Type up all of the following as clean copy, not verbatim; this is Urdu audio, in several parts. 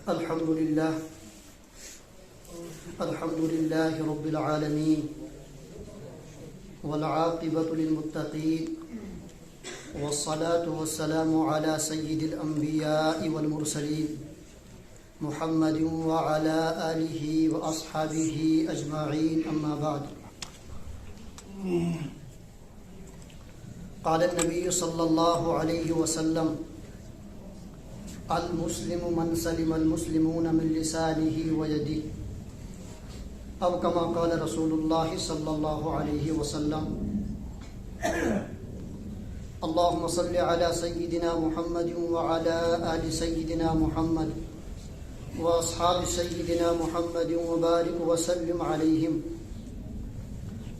الحمد لله رب العالمين والعاقبة للمتقين والصلاة والسلام على سيد الأنبياء والمرسلين محمد وعلى آله وأصحابه أجمعين أما بعد. قال النبي صلى الله عليه وسلم: المسلم من سلم المسلمون من لسانه ويده، أو كما قال رسول الله صلى الله عليه وسلم. اللهم صل على سيدنا محمد وعلى آل سيدنا محمد وأصحاب سيدنا محمد وبارك وسلم عليهم.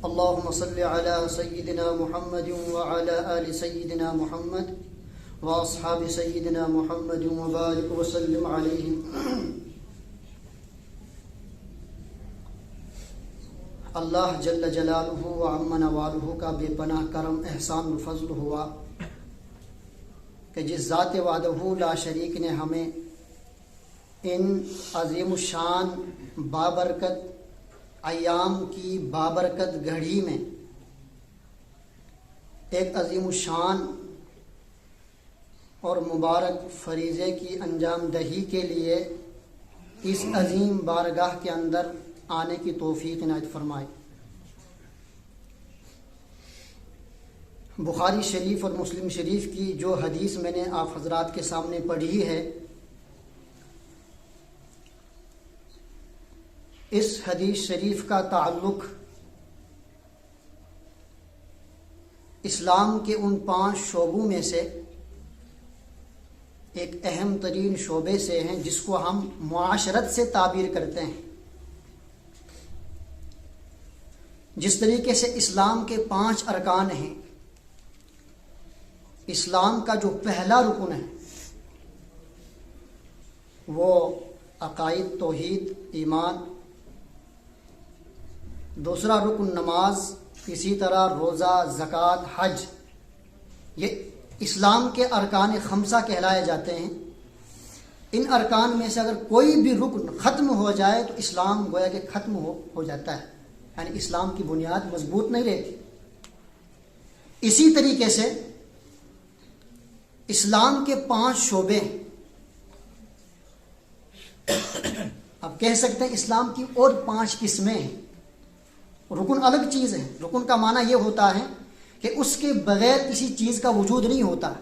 اللهم صل على سيدنا محمد وعلى آل سيدنا محمد وأصحاب سيدنا محمد وبارك وسلم عليهم. اللہ جل جلالہ و عم نوالہ کا بے پناہ کرم احسان و فضل ہوا کہ جس ذات وحدہ لا شریک نے ہمیں ان عظیم الشان بابرکت ایام کی بابرکت گھڑی میں ایک عظیم الشان اور مبارک فریضے کی انجام دہی کے لیے اس عظیم بارگاہ کے اندر آنے کی توفیق عنایت فرمائے. بخاری شریف اور مسلم شریف کی جو حدیث میں نے آپ حضرات کے سامنے پڑھی ہے، اس حدیث شریف کا تعلق اسلام کے ان 5 شعبوں میں سے ایک اہم ترین شعبے سے ہیں جس کو ہم معاشرت سے تعبیر کرتے ہیں. جس طریقے سے اسلام کے 5 ارکان ہیں، اسلام کا جو پہلا رکن ہے وہ عقائد توحید ایمان، دوسرا رکن نماز، اسی طرح روزہ زکوٰۃ حج، یہ اسلام کے ارکان خمسہ کہلائے جاتے ہیں. ان ارکان میں سے اگر کوئی بھی رکن ختم ہو جائے تو اسلام گویا کہ ختم ہو جاتا ہے، یعنی اسلام کی بنیاد مضبوط نہیں رہتی. اسی طریقے سے اسلام کے 5 شعبے، آپ کہہ سکتے ہیں اسلام کی اور 5 قسمیں ہیں. رکن الگ چیز ہے. رکن کا معنی یہ ہوتا ہے کہ اس کے بغیر کسی چیز کا وجود نہیں ہوتا.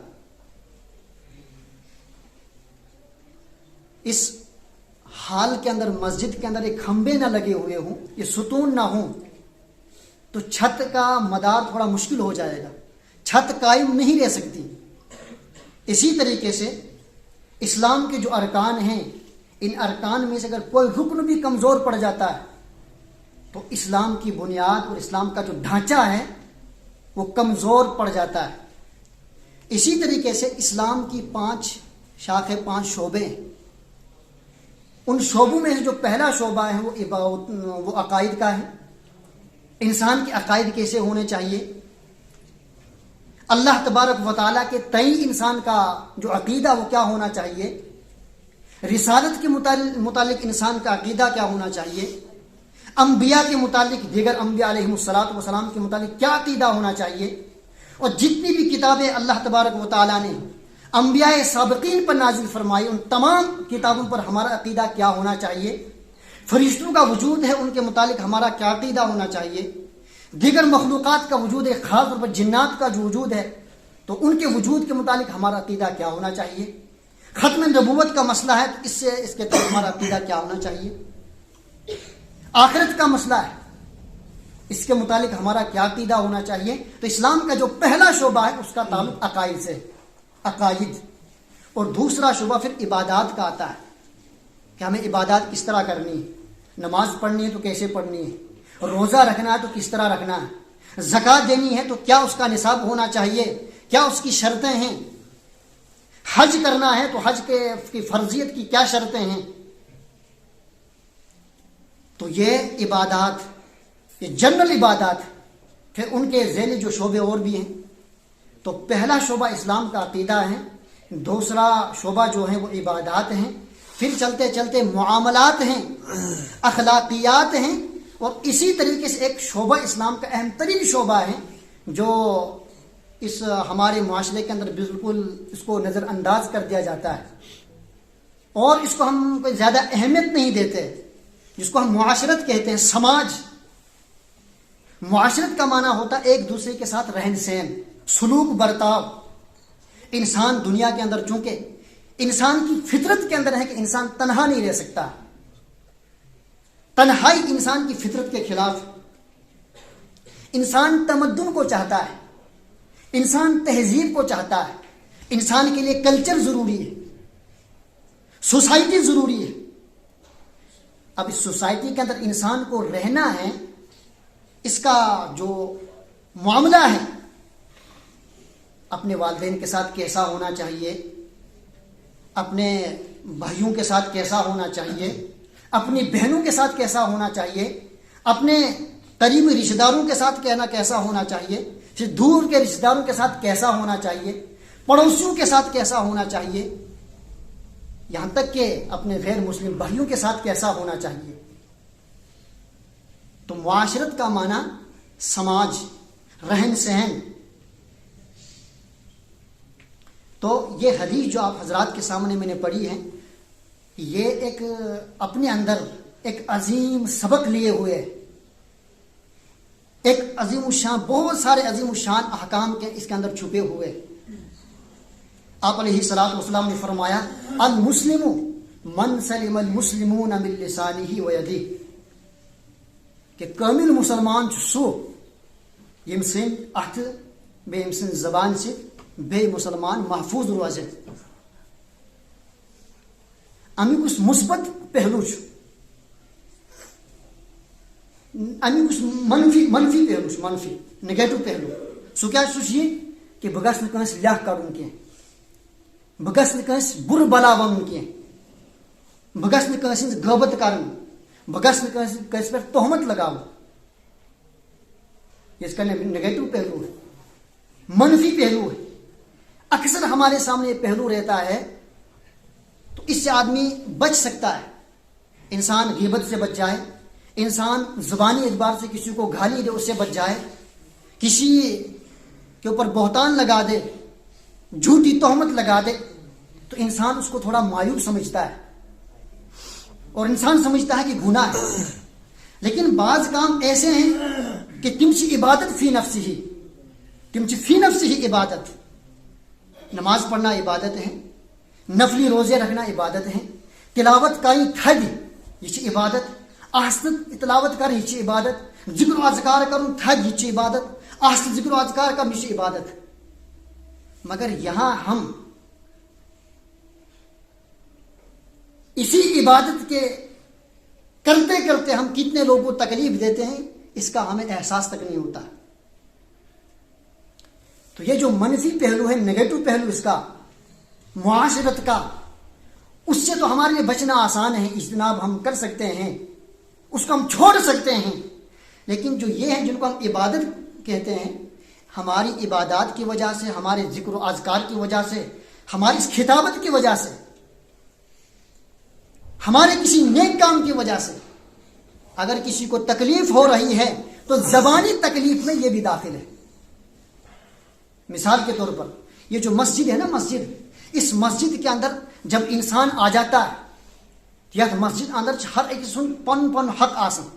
اس حال کے اندر مسجد کے اندر ایک کھمبے نہ لگے ہوئے ہوں، یہ ستون نہ ہوں تو چھت کا مدار تھوڑا مشکل ہو جائے گا، چھت قائم نہیں رہ سکتی. اسی طریقے سے اسلام کے جو ارکان ہیں، ان ارکان میں سے اگر کوئی رکن بھی کمزور پڑ جاتا ہے تو اسلام کی بنیاد اور اسلام کا جو ڈھانچہ ہے وہ کمزور پڑ جاتا ہے. اسی طریقے سے اسلام کی 5 شاخیں، 5 شعبے ہیں. ان شعبوں میں سے جو پہلا شعبہ ہے وہ عقائد کا ہے. انسان کے عقائد کیسے ہونے چاہیے، اللہ تبارک و تعالیٰ کے تئیں انسان کا جو عقیدہ وہ کیا ہونا چاہیے، رسالت کے متعلق انسان کا عقیدہ کیا ہونا چاہیے، انبیاء کے متعلق، دیگر انبیاء علیہم الصلاۃ والسلام کے متعلق کیا عقیدہ ہونا چاہیے، اور جتنی بھی کتابیں اللہ تبارک و تعالیٰ نے انبیاء سابقین پر نازل فرمائی ان تمام کتابوں پر ہمارا عقیدہ کیا ہونا چاہیے. فرشتوں کا وجود ہے، ان کے متعلق ہمارا کیا عقیدہ ہونا چاہیے. دیگر مخلوقات کا وجود ہے، خاص طور پر جنات کا جو وجود ہے تو ان کے وجود کے متعلق ہمارا عقیدہ کیا ہونا چاہیے. ختم نبوت کا مسئلہ ہے تو اس کے تحت ہمارا عقیدہ کیا ہونا چاہیے. آخرت کا مسئلہ ہے، اس کے متعلق ہمارا کیا عقیدہ ہونا چاہیے. تو اسلام کا جو پہلا شعبہ ہے اس کا تعلق عقائد سے، عقائد. اور دوسرا شعبہ پھر عبادات کا آتا ہے کہ ہمیں عبادات کس طرح کرنی ہے. نماز پڑھنی ہے تو کیسے پڑھنی ہے، روزہ رکھنا ہے تو کس طرح رکھنا ہے، زکوٰۃ دینی ہے تو کیا اس کا نصاب ہونا چاہیے، کیا اس کی شرطیں ہیں، حج کرنا ہے تو حج کی فرضیت کی کیا شرطیں ہیں. تو یہ عبادات، یہ جنرل عبادات. پھر ان کے ذیلی جو شعبے اور بھی ہیں. تو پہلا شعبہ اسلام کا عقیدہ ہے، دوسرا شعبہ جو ہے وہ عبادات ہیں، پھر چلتے چلتے معاملات ہیں، اخلاقیات ہیں، اور اسی طریقے سے ایک شعبہ اسلام کا اہم ترین شعبہ ہے جو اس ہمارے معاشرے کے اندر بالکل اس کو نظر انداز کر دیا جاتا ہے اور اس کو ہم کوئی زیادہ اہمیت نہیں دیتے، جس کو ہم معاشرت کہتے ہیں، سماج۔ معاشرت کا معنی ہوتا ہے ایک دوسرے کے ساتھ رہن سہن، سلوک برتاؤ۔ انسان دنیا کے اندر چونکہ انسان کی فطرت کے اندر ہے کہ انسان تنہا نہیں رہ سکتا، تنہائی انسان کی فطرت کے خلاف۔ انسان تمدن کو چاہتا ہے، انسان تہذیب کو چاہتا ہے، انسان کے لیے کلچر ضروری ہے، سوسائٹی ضروری ہے۔ اب اس سوسائٹی کے اندر انسان کو رہنا ہے، اس کا جو معاملہ ہے اپنے والدین کے ساتھ کیسا ہونا چاہیے، اپنے بھائیوں کے ساتھ کیسا ہونا چاہیے، اپنی بہنوں کے ساتھ کیسا ہونا چاہیے، اپنے قریبی رشتہ داروں کے ساتھ کیسا ہونا چاہیے، پھر دور کے رشتہ داروں کے ساتھ کیسا ہونا چاہیے، پڑوسیوں کے ساتھ کیسا ہونا چاہیے، یہاں تک کہ اپنے غیر مسلم بھائیوں کے ساتھ کیسا ہونا چاہیے۔ تو معاشرت کا معنی سماج، رہن سہن۔ تو یہ حدیث جو آپ حضرات کے سامنے میں نے پڑھی ہے، یہ ایک اپنے اندر ایک عظیم سبق لیے ہوئے، ایک عظیم الشان، بہت سارے عظیم الشان احکام کے اس کے اندر چھپے ہوئے۔ آپ علیہ الصلوۃ والسلام نے فرمایا المسلم من سلم المسلمون من لسانه ويده، کہ کامل مسلمان سو یم سن اتھ بیم سن زبان سے بے مسلمان محفوظ روزے۔ امی کس مثبت پہلو امی کس منفی پہلو، منفی نگیٹو پہلو سو کیا یہ کہ بہ گژھِ نہٕ کٲنٛسہِ لیٚکھ کَڑُن کینٛہہ، بہ گژھِ نہٕ کٲنٛسہِ بُرٕ بلا وَنُن کینٛہہ، بہ گژھِ نہٕ کٲنٛسہِ ہٕنٛز غٲبت کَرٕنۍ، بہ گژھِ نہٕ کٲنٛسہِ پٮ۪ٹھ تہمت لگاؤں۔ اس کا نگیٹو پہلو ہے، منفی پہلو ہے۔ اکثر ہمارے سامنے یہ پہلو رہتا ہے، تو اس سے آدمی بچ سکتا ہے۔ انسان غیبت سے بچ جائے، انسان زبانی اعتبار سے کسی کو گالی دے اس سے بچ جائے، کسی کے اوپر بہتان لگا دے، جھوٹی تہمت لگا دے، تو انسان اس کو تھوڑا مایوب سمجھتا ہے اور انسان سمجھتا ہے کہ گناہ ہے۔ لیکن بعض کام ایسے ہیں کہ تم چی عبادت فی نفس ہی، تم چی فی نفس ہی عبادت۔ نماز پڑھنا عبادت ہے، نفلی روزے رکھنا عبادت ہے، تلاوت کائی تھد یہ عبادت، آہستہ تلاوت کر یہ عبادت، ذکر و اذکار کرن تھد یہ عبادت، آہستہ ذکر و اذکار کرن یہ عبادت۔ مگر یہاں ہم اسی عبادت کے کرتے کرتے ہم کتنے لوگوں کو تکلیف دیتے ہیں، اس کا ہمیں احساس تک نہیں ہوتا۔ تو یہ جو منفی پہلو ہے، نگیٹو پہلو اس کا، معاشرت کا، اس سے تو ہمارے لیے بچنا آسان ہے، اجتناب ہم کر سکتے ہیں، اس کو ہم چھوڑ سکتے ہیں۔ لیکن جو یہ ہیں جن کو ہم عبادت کہتے ہیں، ہماری عبادات کی وجہ سے، ہمارے ذکر و اذکار کی وجہ سے، ہماری اس خطابت کی وجہ سے، ہمارے کسی نیک کام کی وجہ سے اگر کسی کو تکلیف ہو رہی ہے تو زبانی تکلیف میں یہ بھی داخل ہے۔ مثال کے طور پر یہ جو مسجد ہے نا، مسجد، اس مسجد کے اندر جب انسان آ جاتا ہے، یا مسجد اندر ہر ایک سن پن پن حق آسن،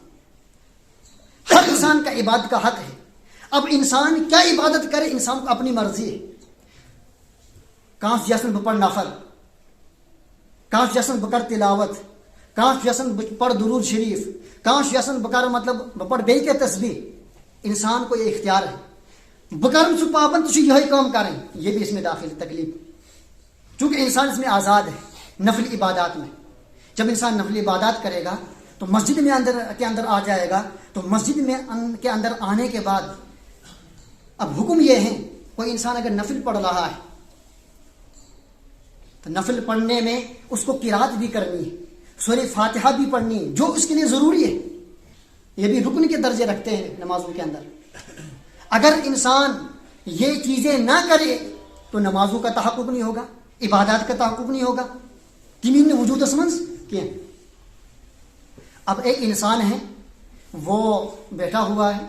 ہر انسان کا عبادت کا حق ہے۔ اب انسان کیا عبادت کرے، انسان کو اپنی مرضی ہے۔ کانس یسن بپڑ نفل، کانس یسن بکر تلاوت، کانس یسن بپڑ درود شریف، کانس یسن بکر مطلب بپڑ بے کے تسبیح۔ انسان کو یہ اختیار ہے، بکرم سے پابند یہی کام کریں، یہ بھی اس میں داخل تکلیف، چونکہ انسان اس میں آزاد ہے نفل عبادات میں۔ جب انسان نفل عبادات کرے گا تو مسجد میں کے اندر آ جائے گا، تو مسجد میں کے اندر آنے کے بعد اب حکم یہ ہے، کوئی انسان اگر نفل پڑھ رہا ہے تو نفل پڑھنے میں اس کو قرات بھی کرنی ہے، سورہ فاتحہ بھی پڑھنی ہے، جو اس کے لیے ضروری ہے۔ یہ بھی رکن کے درجے رکھتے ہیں نمازوں کے اندر۔ اگر انسان یہ چیزیں نہ کرے تو نمازوں کا تحقق نہیں ہوگا، عبادات کا تحقق نہیں ہوگا۔ تمین وجودس من کی. اب ایک انسان ہے وہ بیٹھا ہوا ہے,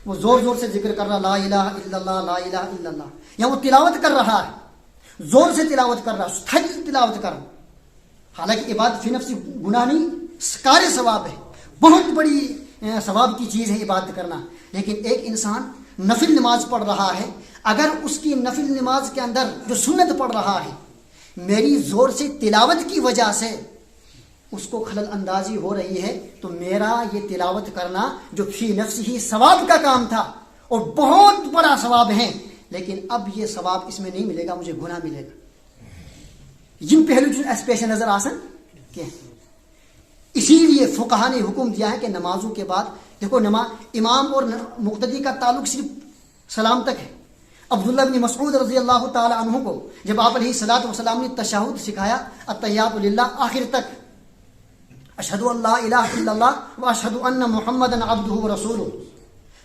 وہ زور زور سے ذکر کر رہا لا الہ الا اللہ لا الہ الا اللہ, یا وہ تلاوت کر رہا ہے, زور سے تلاوت کر رہا ہے, تھک تلاوت کر رہا, حالانکہ عبادت فی نفسی گناہ نہیں, کار ثواب ہے, بہت بڑی ثواب کی چیز ہے عبادت کرنا. لیکن ایک انسان نفل نماز پڑھ رہا ہے, اگر اس کی نفل نماز کے اندر جو سنت پڑھ رہا ہے میری زور سے تلاوت کی وجہ سے اس کو خلل اندازی ہو رہی ہے, تو میرا یہ تلاوت کرنا جو فی نفس ہی ثواب کا کام تھا اور بہت بڑا ثواب ہے, لیکن اب یہ ثواب اس میں نہیں ملے گا, مجھے گناہ ملے گا. یم پہلو جو پیش نظر آسن کہ اسی لیے فقہا نے حکم دیا ہے کہ نمازوں کے بعد دیکھو امام اور مقتدی کا تعلق صرف سلام تک ہے. عبداللہ بن مسعود رضی اللہ تعالی عنہ کو جب آپ علیہ الصلوۃ والسلام نے تشہد سکھایا التحیات للہ آخر تک, اشہد ان لا الہ الا اللہ واشہد ان محمدا عبدہ ورسولہ,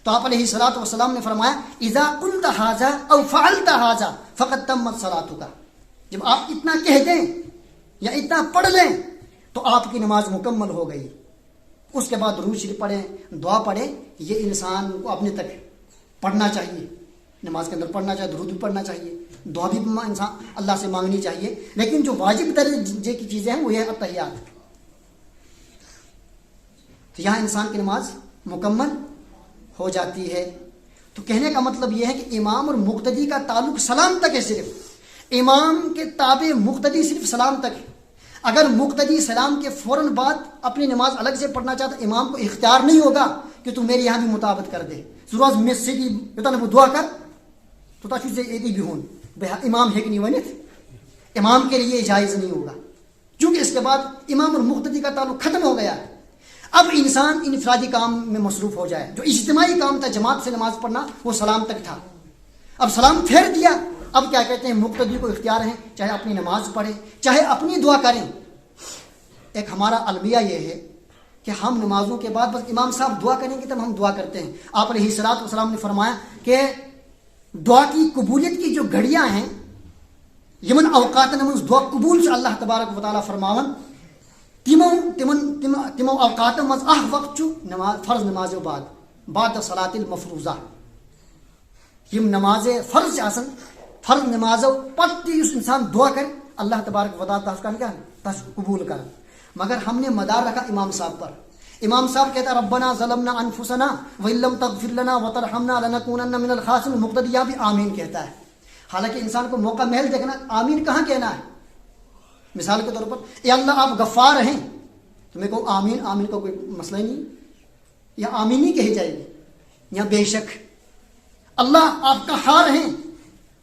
تو آپ علیہ الصلوۃ والسلام نے فرمایا اذا قلت ھذا او فعلت ھذا فقد تمت صلاتک, جب آپ اتنا کہہ دیں یا اتنا پڑھ لیں تو آپ کی نماز مکمل ہو گئی. اس کے بعد درود شریف پڑھیں, دعا پڑھیں, یہ انسان کو اپنے تک پڑھنا چاہیے, نماز کے اندر پڑھنا چاہیے, درود بھی پڑھنا چاہیے, دعا بھی انسان اللہ سے مانگنی چاہیے. لیکن جو واجب درجے کی چیزیں ہیں وہ یہ ہے التحیات. تو یہاں انسان کی نماز مکمل ہو جاتی ہے. تو کہنے کا مطلب یہ ہے کہ امام اور مقتدی کا تعلق سلام تک ہے, صرف امام کے تابع مقتدی صرف سلام تک ہے. اگر مقتدی سلام کے فوراً بعد اپنی نماز الگ سے پڑھنا چاہتا, امام کو اختیار نہیں ہوگا کہ تم میرے یہاں بھی مطابقت کر دے, ضرور مسجد وہ دعا کر تو تاکہ ایک بھی ہوں امام ہے کہ نہیں ونت, امام کے لیے جائز نہیں ہوگا, چونکہ اس کے بعد امام اور مقتدی کا تعلق ختم ہو گیا ہے. اب انسان انفرادی کام میں مصروف ہو جائے, جو اجتماعی کام تھا جماعت سے نماز پڑھنا وہ سلام تک تھا, اب سلام پھیر دیا, اب کیا کہتے ہیں مقتدی کو اختیار ہے چاہے اپنی نماز پڑھے چاہے اپنی دعا کریں. ایک ہمارا المیہ یہ ہے کہ ہم نمازوں کے بعد بس امام صاحب دعا کریں گے تب ہم دعا کرتے ہیں. آپ علیہ الصلوۃ والسلام نے فرمایا کہ دعا کی قبولیت کی جو گھڑیاں ہیں یمن اوقات نماز دعا قبول سے اللہ تبارک و تعالیٰ فرماون تمو اوقات مز وقت نماز فرض نماز بعد صلاۃ المفروضہ, یم نماز فرض آسن فرض نمازو پتہ اس انسان دعا کر اللہ تبارک و تعالیٰ تس قبول کر. مگر ہم نے مدار رکھا امام صاحب پر. امام صاحب کہتا ہے ربنا ظلمنا انفسنا وان لم تغفر لنا وترحمنا لنکونن من الخاسرین, مقتدی یہاں بھی آمین کہتا ہے, حالانکہ انسان کو موقع محل دیکھنا آمین کہاں کہنا ہے. مثال کے طور پر اے اللہ آپ غفار ہیں تو میں کہوں آمین, آمین کا کوئی مسئلہ ہی نہیں, یا آمین ہی کہی جائے گی, یا بے شک. اللہ آپ قہار ہیں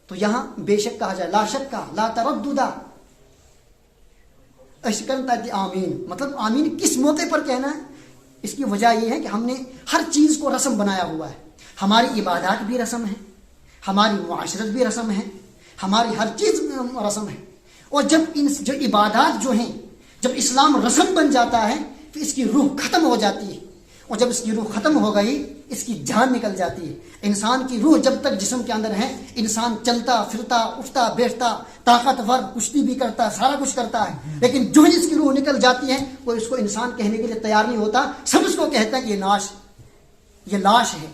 تو یہاں بے شک کہا جائے, لا شک کا لا ترددا, اشکن تاتی آمین. مطلب آمین کس موقع پر کہنا ہے, اس کی وجہ یہ ہے کہ ہم نے ہر چیز کو رسم بنایا ہوا ہے. ہماری عبادات بھی رسم ہے, ہماری معاشرت بھی رسم ہے, ہماری ہر چیز رسم ہے. اور جب جو عبادات جو ہیں جب اسلام رسم بن جاتا ہے تو اس کی روح ختم ہو جاتی ہے, اور جب اس کی روح ختم ہو گئی اس کی جان نکل جاتی ہے. انسان کی روح جب تک جسم کے اندر ہے انسان چلتا پھرتا اٹھتا بیٹھتا طاقتور کشتی بھی کرتا سارا کچھ کرتا ہے, لیکن جو ہی اس کی روح نکل جاتی ہے وہ اس کو انسان کہنے کے لیے تیار نہیں ہوتا. سب اس کو کہتا ہے کہ یہ لاش ہے,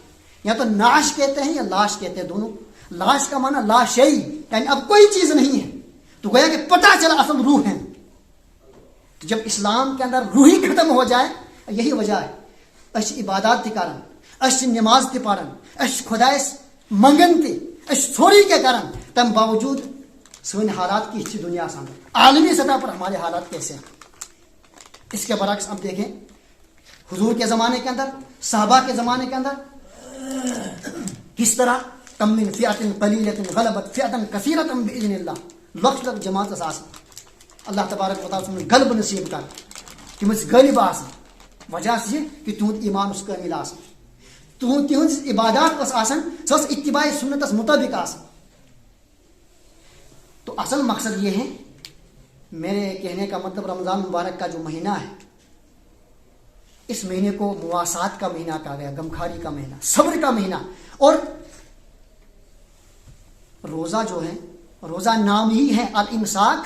یا تو ناش کہتے ہیں یا لاش کہتے ہیں دونوں. لاش کا معنی لا شیء یعنی اب کوئی چیز نہیں ہے, تو گویا کہ پتہ چلا اصل روح ہے. تو جب اسلام کے اندر روح ہی ختم ہو جائے, یہی وجہ ہے اش عبادات کرن اش نماز تے پڑھن اش خدائس منگن تے اش سوری کے کرن, تم باوجود سن حالات کی اچھی دنیا آسان عالمی سطح پر ہمارے حالات کیسے ہیں. اس کے برعکس اب دیکھیں حضور کے زمانے کے اندر صحابہ کے زمانے کے اندر کس طرح کم من فئۃ قلیلۃ غلبت فئۃ کثیرۃ باذن اللہ, لکھ لکھ جماعت اساس اللہ تبارک و تعالی غلب نصیب کر تم غالب آسن. وجہ سے کہ تہد ایمان اس کامل آسن, تہذ عبادات اس آسن سس اتباع سنت مطابق آسن. تو اصل مقصد یہ ہے میرے کہنے کا مطلب رمضان مبارک کا جو مہینہ ہے اس مہینے کو مواسات کا مہینہ کہا گیا, غمخاری کا مہینہ, صبر کا مہینہ. اور روزہ جو ہے روزہ نام ہی ہے الامساک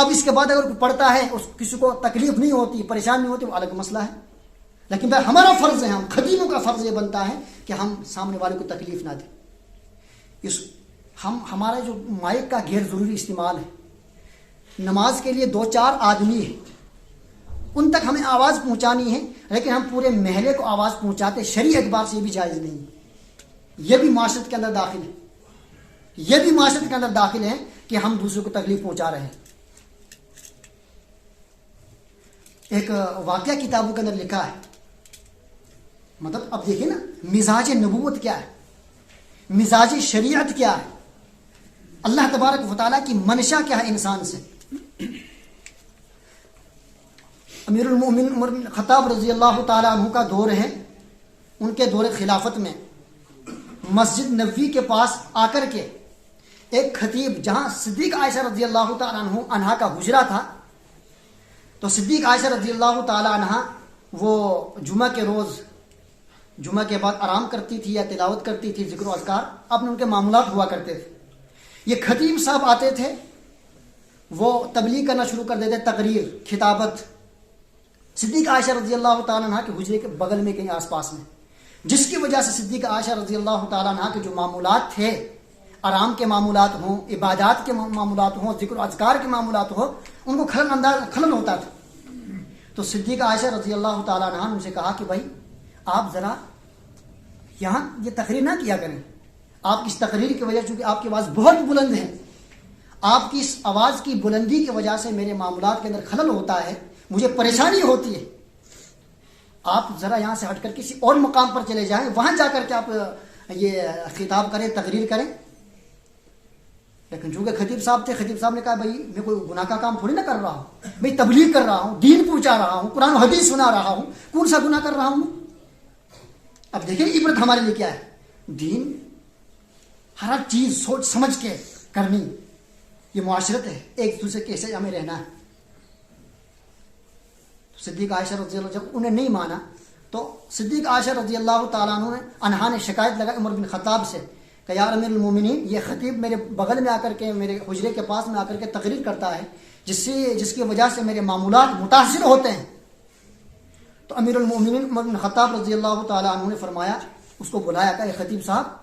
اب اس کے بعد اگر کوئی پڑھتا ہے اس کسی کو تکلیف نہیں ہوتی، پریشان نہیں ہوتی، وہ الگ مسئلہ ہے، لیکن بھائی ہمارا فرض ہے، ہم خطیبوں کا فرض یہ بنتا ہے کہ ہم سامنے والے کو تکلیف نہ دیں۔ ہمارا جو مائک کا غیر ضروری استعمال ہے، نماز کے لیے 2-4 آدمی ہیں، ان تک ہمیں آواز پہنچانی ہے، لیکن ہم پورے محلے کو آواز پہنچاتے، شرعی اعتبار سے یہ بھی جائز نہیں ہے، یہ بھی معاشرت کے اندر داخل ہے، یہ بھی معاشرت کے اندر داخل ہے کہ ہم دوسروں کو تکلیف پہنچا رہے ہیں۔ ایک واقعہ کتابوں کے اندر لکھا ہے، مطلب اب دیکھیں نا مزاج نبوت کیا ہے، مزاج شریعت کیا ہے، اللہ تبارک و تعالیٰ کی منشا کیا ہے انسان سے۔ امیر المومنین عمر بن خطاب رضی اللہ تعالیٰ عنہ کا دور ہے، ان کے دور خلافت میں مسجد نبوی کے پاس آ کر کے ایک خطیب، جہاں صدیق عائشہ رضی اللہ تعالیٰ عنہ کا حجرہ تھا، تو صدیق عائشہ رضی اللہ تعالیٰ عنہ وہ جمعہ کے روز، جمعہ کے بعد آرام کرتی تھی یا تلاوت کرتی تھی، ذکر و اذکار اپنے ان کے معاملات ہوا کرتے تھے۔ یہ خطیب صاحب آتے تھے، وہ تبلیغ کرنا شروع کر دیتے، تقریر، خطابت، صدیق عائشہ رضی اللہ تعالیٰ عنہ کے حجرے کے بغل میں کہیں آس پاس میں، جس کی وجہ سے صدیق عائشہ رضی اللہ تعالیٰ عنہ کے جو معمولات تھے، آرام کے معمولات ہوں، عبادات کے معمولات ہوں، ذکر و اذکار کے معمولات ہوں، ان کو خلل ہوتا تھا۔ تو صدیق عائشہ رضی اللہ تعالیٰ عنہ نے ان سے کہا کہ بھائی آپ ذرا یہاں یہ تقریر نہ کیا کریں، آپ کی اس تقریر کی وجہ، چونکہ آپ کی آواز بہت بلند ہے، آپ کی اس آواز کی بلندی کی وجہ سے میرے معاملات کے اندر خلل ہوتا ہے، مجھے پریشانی ہوتی ہے، آپ ذرا یہاں سے ہٹ کر کسی اور مقام پر چلے جائیں، وہاں جا کر کے آپ یہ خطاب کریں، تقریر کریں۔ لیکن چونکہ خطیب صاحب تھے، خطیب صاحب نے کہا بھائی میں کوئی گناہ کا کام تھوڑی نہ کر رہا ہوں، میں تبلیغ کر رہا ہوں، دین پہنچا رہا ہوں، قرآن و حدیث سنا رہا ہوں، کون سا گناہ کر رہا ہوں؟ اب دیکھیں عبرت ہمارے لیے کیا ہے، دین ہر چیز سوچ سمجھ کے کرنی، یہ معاشرت ہے، ایک دوسرے کیسے ہمیں رہنا ہے۔ صدیق عائشہ رضی اللہ، جب انہیں نہیں مانا تو صدیق عائشہ رضی اللہ تعالیٰ عنہ نے شکایت لگا عمر بن خطاب سے کہ یار امیر المومنین، یہ خطیب میرے بغل میں آ کر کے، میرے حجرے کے پاس میں آ کر کے تقریر کرتا ہے، جس کی وجہ سے میرے معمولات متاثر ہوتے ہیں۔ تو امیر المومنین عمر بن خطاب رضی اللہ تعالیٰ عنہ نے فرمایا، اس کو بلایا کہ خطیب صاحب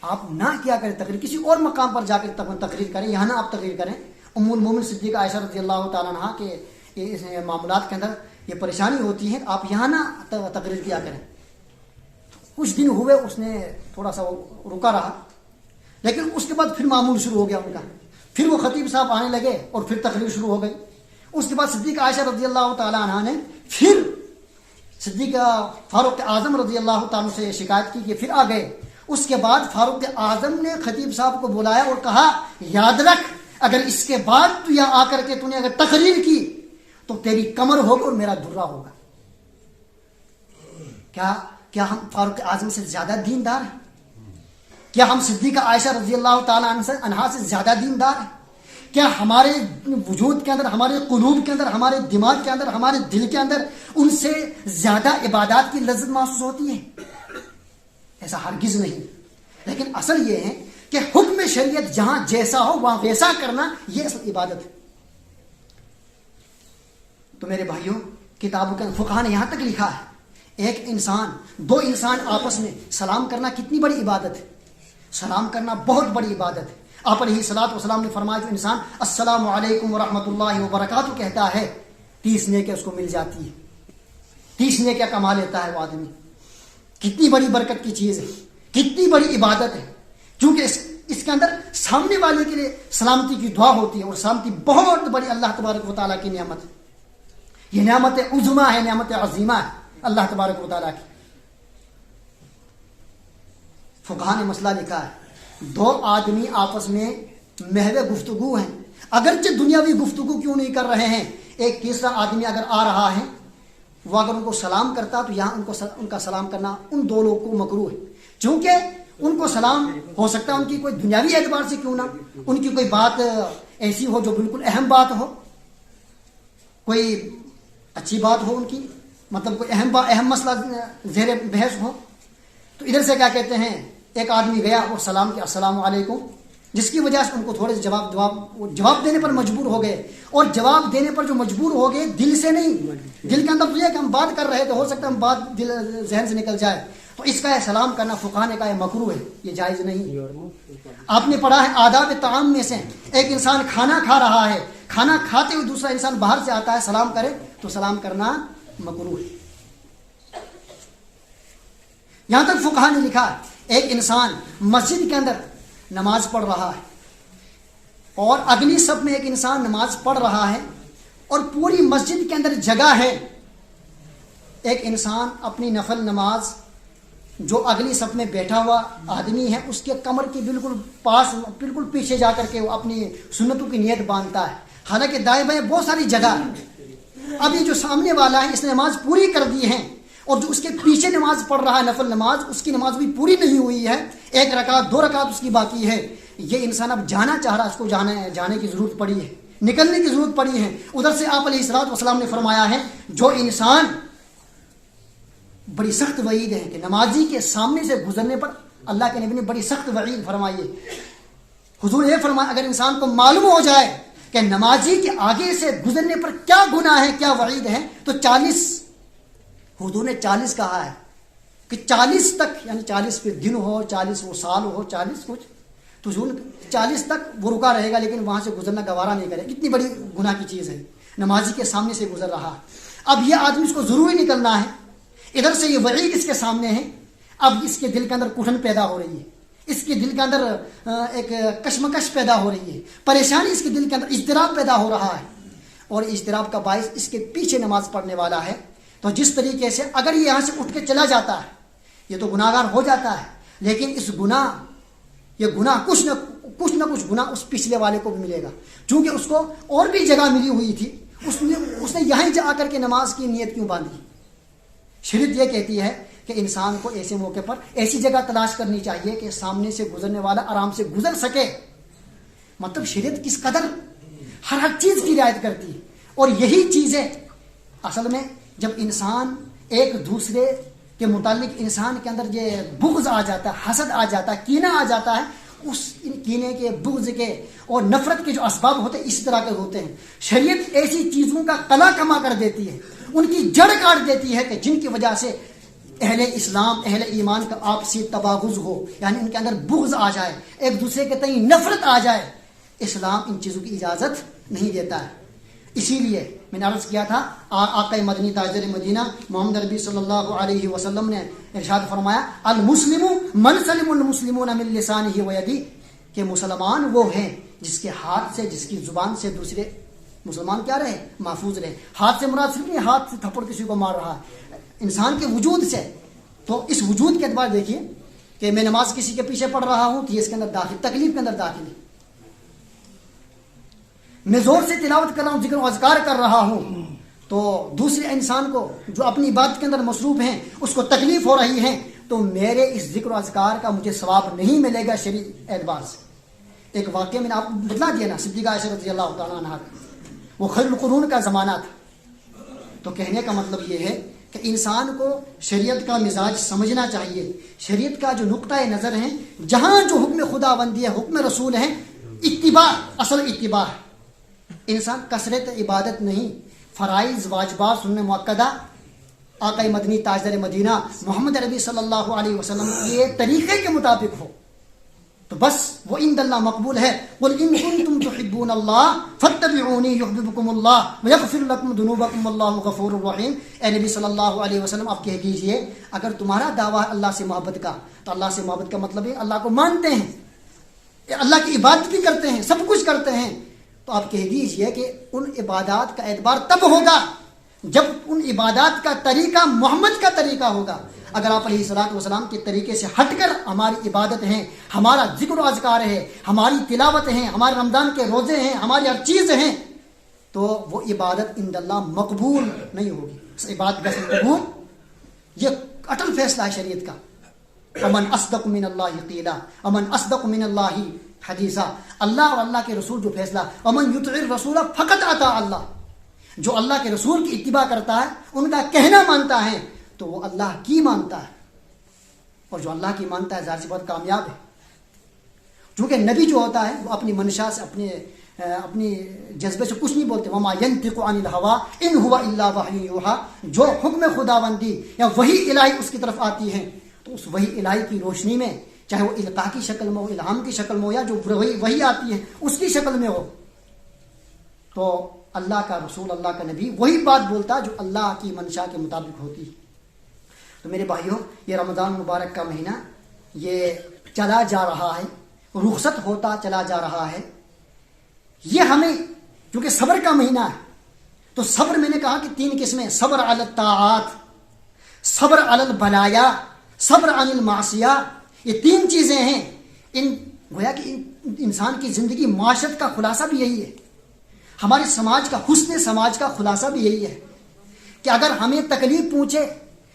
آپ نہ کیا کریں تقریر، کسی اور مقام پر جا کر تقریر کریں، یہاں نہ آپ تقریر کریں۔ ام المومن صدیقہ عائشہ رضی اللہ تعالیٰ عنہ کے اس معاملات کے اندر یہ پریشانی ہوتی ہے، آپ یہاں نہ تقریر کیا کریں۔ کچھ دن ہوئے، اس نے تھوڑا سا رکا رہا، لیکن اس کے بعد پھر معمول شروع ہو گیا ان کا، پھر وہ خطیب صاحب آنے لگے اور پھر تقریر شروع ہو گئی۔ اس کے بعد صدیق عائشہ رضی اللہ تعالیٰ عنہ نے پھر صدیق فاروق اعظم رضی اللہ تعالیٰ سے شکایت کی کہ پھر آ گئے۔ اس کے بعد فاروق اعظم نے خطیب صاحب کو بلایا اور کہا یاد رکھ، اگر اس کے بعد تو یہاں آ کر کے تو نے اگر تقریر کی تو تیری کمر ہوگی اور میرا درہ ہوگا۔ کیا ہم فاروق اعظم سے زیادہ دیندار ہیں؟ کیا ہم صدیقہ عائشہ رضی اللہ تعالیٰ عنہا سے زیادہ دیندار ہیں؟ کیا ہمارے وجود کے اندر، ہمارے قلوب کے اندر، ہمارے دماغ کے اندر، ہمارے دل کے اندر ان سے زیادہ عبادات کی لذت محسوس ہوتی ہے؟ ایسا ہرگز نہیں۔ لیکن اصل یہ ہے کہ حکم شریعت جہاں جیسا ہو وہاں ویسا کرنا، یہ اصل عبادت ہے۔ تو میرے بھائیوں، کتابوں کے فقہا نے یہاں تک لکھا ہے ایک انسان، دو انسان آپس میں سلام کرنا کتنی بڑی عبادت ہے، سلام کرنا بہت بڑی عبادت ہے۔ آپ علیہ الصلوۃ والسلام نے فرمایا جو انسان السلام علیکم ورحمۃ اللہ وبرکاتہ کہتا ہے 30 نیکیاں اس کو مل جاتی ہے، 30 نیکیاں کما لیتا ہے وہ آدمی۔ کتنی بڑی برکت کی چیز ہے، کتنی بڑی عبادت ہے، کیونکہ اس کے اندر سامنے والے کے لیے سلامتی کی دعا ہوتی ہے، اور سلامتی بہت بڑی اللہ تبارک و تعالیٰ کی نعمت ہے، یہ نعمت عظمیٰ ہے، نعمت عظیمہ ہے اللہ تبارک و تعالیٰ کی۔ فقہا نے مسئلہ لکھا ہے، دو آدمی آپس میں محض گفتگو ہیں، اگرچہ دنیاوی گفتگو کیوں نہیں کر رہے ہیں، ایک تیسرا آدمی اگر آ رہا ہے، وہ اگر ان کو سلام کرتا تو یہاں ان کا سلام کرنا ان دو لوگوں کو مکروہ ہے، چونکہ ان کو سلام ہو سکتا ہے ان کی کوئی دنیاوی اعتبار سے کیوں نہ، ان کی کوئی بات ایسی ہو جو بالکل اہم بات ہو، کوئی اچھی بات ہو ان کی، مطلب کوئی اہم مسئلہ زیر بحث ہو، تو ادھر سے کیا کہتے ہیں، ایک آدمی گیا اور سلام کیا السلام علیکم، جس کی وجہ سے ان کو تھوڑے جواب دینے پر مجبور ہو گئے، اور جواب دینے پر جو مجبور ہو گئے دل سے نہیں، دل کے اندر تو یہ کہ ہم بات کر رہے تھے، ہو سکتا ہے ہم بات دل ذہن سے نکل جائے، تو اس کا سلام کرنا فقہا نے کہا ہے مکروہ ہے، یہ جائز نہیں۔ آپ نے پڑھا ہے آداب طعام میں سے ایک انسان کھانا کھا رہا ہے، کھانا کھاتے ہوئے دوسرا انسان باہر سے آتا ہے سلام کرے تو سلام کرنا مکروہ ہے۔ یہاں تک فقہا نے لکھا ایک انسان مسجد کے اندر نماز پڑھ رہا ہے اور اگلی صف میں ایک انسان نماز پڑھ رہا ہے اور پوری مسجد کے اندر جگہ ہے، ایک انسان اپنی نفل نماز جو اگلی صف میں بیٹھا ہوا آدمی ہے اس کے کمر کے بالکل پاس بالکل پیچھے جا کر کے وہ اپنی سنتوں کی نیت باندھتا ہے، حالانکہ دائیں بائیں بہت ساری جگہ ہے۔ اب یہ جو سامنے والا ہے اس نے نماز پوری کر دی ہے، اور جو اس کے پیچھے نماز پڑھ رہا ہے نفل نماز، اس کی نماز بھی پوری نہیں ہوئی ہے، 1 رکعت 2 رکعت اس کی باقی ہے۔ یہ انسان اب جانا چاہ رہا ہے، اس کو جانے کی ضرورت پڑی ہے، نکلنے کی ضرورت پڑی ہے۔ ادھر سے آپ علیہ الصلوۃ والسلام نے فرمایا ہے جو انسان، بڑی سخت وعید ہے کہ نمازی کے سامنے سے گزرنے پر اللہ کے نبی نے بڑی سخت وعید فرمائی ہے۔ حضور یہ فرمایا اگر انسان کو معلوم ہو جائے کہ نمازی کے آگے سے گزرنے پر کیا گناہ ہے، کیا وعید ہے، تو 40، حضور نے 40 کہا ہے کہ 40 تک، یعنی 40 پہ دن ہو، 40 وہ سال ہو، 40 کچھ، تو حضور 40 تک وہ رکا رہے گا لیکن وہاں سے گزرنا گوارا نہیں کرے، کتنی بڑی گناہ کی چیز ہے، نمازی کے سامنے سے گزر رہا ہے۔ اب یہ آدمی اس کو ضروری نکلنا ہے، ادھر سے یہ وعید اس کے سامنے ہے، اب اس کے دل کے اندر کٹھن پیدا ہو رہی ہے، اس کے دل کے اندر ایک کشمکش پیدا ہو رہی ہے، پریشانی اس کے دل کے اندر، اضطراب پیدا ہو رہا ہے، اور اضطراب کا باعث اس کے پیچھے نماز پڑھنے والا ہے۔ تو جس طریقے سے اگر یہ یہاں سے اٹھ کے چلا جاتا ہے یہ تو گناہ گار ہو جاتا ہے، لیکن یہ گناہ کچھ نہ کچھ گناہ اس پچھلے والے کو بھی ملے گا، چونکہ اس کو اور بھی جگہ ملی ہوئی تھی، اس نے یہیں جا کر کے نماز کی نیت کیوں باندھی؟ شریعت یہ کہتی ہے کہ انسان کو ایسے موقع پر ایسی جگہ تلاش کرنی چاہیے کہ سامنے سے گزرنے والا آرام سے گزر سکے۔ مطلب شریعت کس قدر ہر چیز کی رعایت کرتی ہے، اور یہی چیزیں اصل میں جب انسان ایک دوسرے کے متعلق انسان کے اندر یہ بغض آ جاتا ہے، حسد آ جاتا ہے، کینہ آ جاتا ہے، اس کینے کے، بغض کے اور نفرت کے جو اسباب ہوتے ہیں اسی طرح کے ہوتے ہیں۔ شریعت ایسی چیزوں کا قلع کما کر دیتی ہے، ان کی جڑ کاٹ دیتی ہے کہ جن کی وجہ سے اہل اسلام، اہل ایمان کا آپسی تباغض ہو، یعنی ان کے اندر بغض آ جائے، ایک دوسرے کے تئیں نفرت آ جائے۔ اسلام ان چیزوں کی اجازت نہیں دیتا ہے۔ اسی لیے میں نے عرض کیا تھا آقا مدنی تاجر مدینہ محمد عربی صلی اللہ علیہ وسلم نے ارشاد فرمایا المسلم من سلم المسلمون من لسانہ و یدہ، کہ مسلمان وہ ہیں جس کے ہاتھ سے، جس کی زبان سے دوسرے مسلمان کیا رہے؟ محفوظ رہے۔ ہاتھ سے مراد صرف نہیں ہاتھ سے تھپڑ کسی کو مار رہا ہے، انسان کے وجود سے۔ تو اس وجود کے اعتبار دیکھیے کہ میں نماز کسی کے پیچھے پڑھ رہا ہوں تو یہ اس کے اندر داخل، تکلیف کے اندر داخل ہے۔ میں زور سے تلاوت کر رہا ہوں، ذکر و اذکار کر رہا ہوں، تو دوسرے انسان کو جو اپنی عبادت کے اندر مصروف ہیں اس کو تکلیف ہو رہی ہے، تو میرے اس ذکر و اذکار کا مجھے ثواب نہیں ملے گا شرعی اعتبار سے۔ ایک واقعہ میں نے آپ کو بتلا دیا نا، صدیقہ عائشہ رضی اللہ تعالیٰ عنہا، وہ خیر القرون کا زمانہ تھا۔ تو کہنے کا مطلب یہ ہے کہ انسان کو شریعت کا مزاج سمجھنا چاہیے، شریعت کا جو نقطۂ نظر ہے، جہاں جو حکم خدا بندی ہے، حکم رسول ہے، اتباع، اصل اتباع ہے۔ انسان کثرت عبادت نہیں، فرائض واجبات سنن مؤکدہ آقا مدنی تاجدار مدینہ محمد عربی صلی اللہ علیہ وسلم کے طریقے کے مطابق ہو تو بس وہ عند اللہ مقبول ہے۔ قل ان کنتم تحبون اللہ فاتبعونی یحببکم اللہ ویغفر لکم ذنوبکم واللہ غفور الرحیم۔ اے نبی صلی اللہ علیہ وسلم آپ کہہ دیجئے اگر تمہارا دعویٰ ہے اللہ سے محبت کا، تو اللہ سے محبت کا مطلب ہے اللہ کو مانتے ہیں، اللہ کی عبادت بھی کرتے ہیں، سب کچھ کرتے ہیں، تو آپ کہہ دیجئے کہ ان عبادات کا اعتبار تب ہوگا جب ان عبادات کا طریقہ محمد کا طریقہ ہوگا۔ اگر آپ علیہ الصلوۃ والسلام کے طریقے سے ہٹ کر ہماری عبادت ہے، ہمارا ذکر و اذکار ہے، ہماری تلاوت ہے، ہمارے رمضان کے روزے ہیں، ہماری ہر چیز ہیں، تو وہ عبادت عند اللہ مقبول نہیں ہوگی۔ اس عبادت کا قبول یہ اٹل فیصلہ ہے شریعت کا۔ ومن اصدق من اللہ قیلا ومن اصدق من اللہ حدیثہ، اللہ اور اللہ کے رسول جو فیصلہ، ومن یطع الرسول فقط اطاع اللہ، جو اللہ کے رسول کی اتباع کرتا ہے، ان کا کہنا مانتا ہے، تو وہ اللہ کی مانتا ہے، اور جو اللہ کی مانتا ہے ظاہر سی بات کامیاب ہے۔ چونکہ نبی جو ہوتا ہے وہ اپنی منشا سے اپنی جذبے سے کچھ نہیں بولتے. وما ينطق عن الهوى ان هو الا وحی یوحى. جو حکم خداوندی یا وحی الہی اس کی طرف آتی ہے تو اس وحی الہی کی روشنی میں، چاہے وہ القاء کی شکل میں ہو، الہام کی شکل میں ہو، یا جو وحی آتی ہے اس کی شکل میں ہو، تو اللہ کا رسول، اللہ کا نبی وہی بات بولتا جو اللہ کی منشا کے مطابق ہوتی. تو میرے بھائیوں، یہ رمضان مبارک کا مہینہ یہ چلا جا رہا ہے، رخصت ہوتا چلا جا رہا ہے. یہ ہمیں کیونکہ صبر کا مہینہ ہے، تو صبر میں نے کہا کہ 3 قسمیں: صبر علی الطاعات، صبر علی البلایا، صبر عن المعصیہ. یہ 3 چیزیں ہیں. گویا کہ انسان کی زندگی، معاشرت کا خلاصہ بھی یہی ہے، ہمارے سماج کا، حسن سماج کا خلاصہ بھی یہی ہے کہ اگر ہمیں تکلیف پہنچے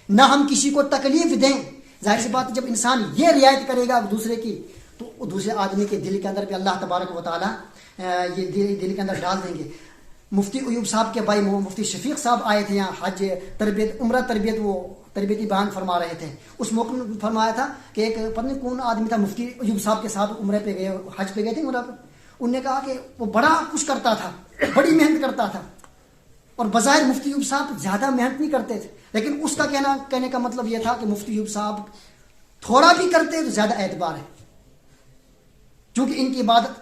نہ ہم کسی کو تکلیف دیں. ظاہر سی بات، جب انسان یہ رعایت کرے گا دوسرے کی تو دوسرے آدمی کے دل کے اندر بھی اللہ تبارک و تعالیٰ یہ دل کے اندر ڈال دیں گے. مفتی ایوب صاحب کے بھائی مفتی شفیق صاحب آئے تھے یہاں حج تربیت، عمرہ تربیت، وہ تربیتی بیان فرما رہے تھے. اس موقع میں فرمایا تھا کہ ایک پتہ نہیں کون آدمی تھا، مفتی ایوب صاحب کے ساتھ عمرے پہ گئے، حج پہ گئے تھے عمرہ پہ. انہوں نے کہا کہ وہ بڑا کچھ کرتا تھا، بڑی محنت کرتا تھا، اور بظاہر مفتی ایوب صاحب زیادہ محنت نہیں کرتے تھے، لیکن اس کا کہنے کا مطلب یہ تھا کہ مفتی ایوب صاحب تھوڑا بھی کرتے تو زیادہ اعتبار ہے، کیونکہ ان کی عبادت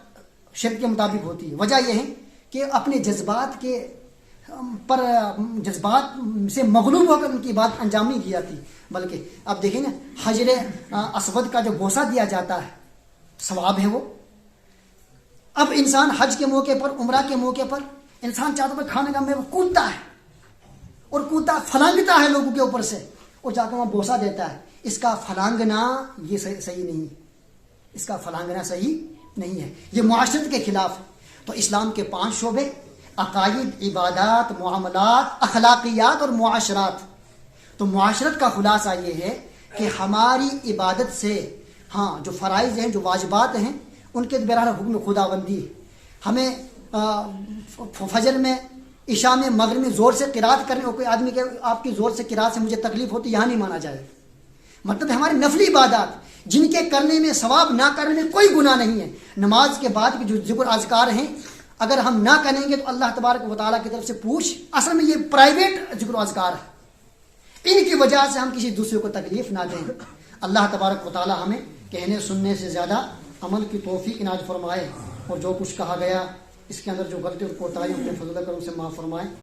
شرک کے مطابق ہوتی ہے. وجہ یہ ہے کہ اپنے جذبات سے مغلوب ہو کر ان کی بات انجام نہیں کی جاتی. بلکہ اب دیکھیں نا، حجر اسود کا جو بوسہ دیا جاتا ہے، ثواب ہے وہ. اب انسان حج کے موقع پر، عمرہ کے موقع پر انسان چادر پر کھانے کا میں وہ کودتا ہے اور کودتا پھلانگتا ہے لوگوں کے اوپر سے، اور جا کر وہاں بوسہ دیتا ہے. اس کا پھلانگنا یہ صحیح نہیں ہے، اس کا پھلانگنا صحیح نہیں ہے، یہ معاشرت کے خلاف ہے. تو اسلام کے 5 شعبے: عقائد، عبادات، معاملات، اخلاقیات اور معاشرات. تو معاشرت کا خلاصہ یہ ہے کہ ہماری عبادت سے، ہاں جو فرائض ہیں، جو واجبات ہیں، ان کے بہرحال حکم خداوندی ہے. ہمیں فجر میں، عشاء میں، مغرب میں زور سے قرات کرنے، اور کوئی آدمی کہ آپ کی زور سے قرات سے مجھے تکلیف ہوتی، یہاں نہیں مانا جائے. مطلب ہماری نفلی عبادات جن کے کرنے میں ثواب، نہ کرنے میں کوئی گناہ نہیں ہے. نماز کے بعد جو ذکر اذکار ہیں، اگر ہم نہ کریں گے تو اللہ تبارک و تعالیٰ کی طرف سے پوچھ. اصل میں یہ پرائیویٹ ذکر و اذکار ہے، ان کی وجہ سے ہم کسی دوسرے کو تکلیف نہ دیں. اللہ تبارک و تعالیٰ ہمیں کہنے سننے سے زیادہ عمل کی توفیق عنایت فرمائے، اور جو کچھ کہا گیا اس کے اندر جو غلطی اور کوتاہی اپنے فضل کرم سے معاف فرمائے.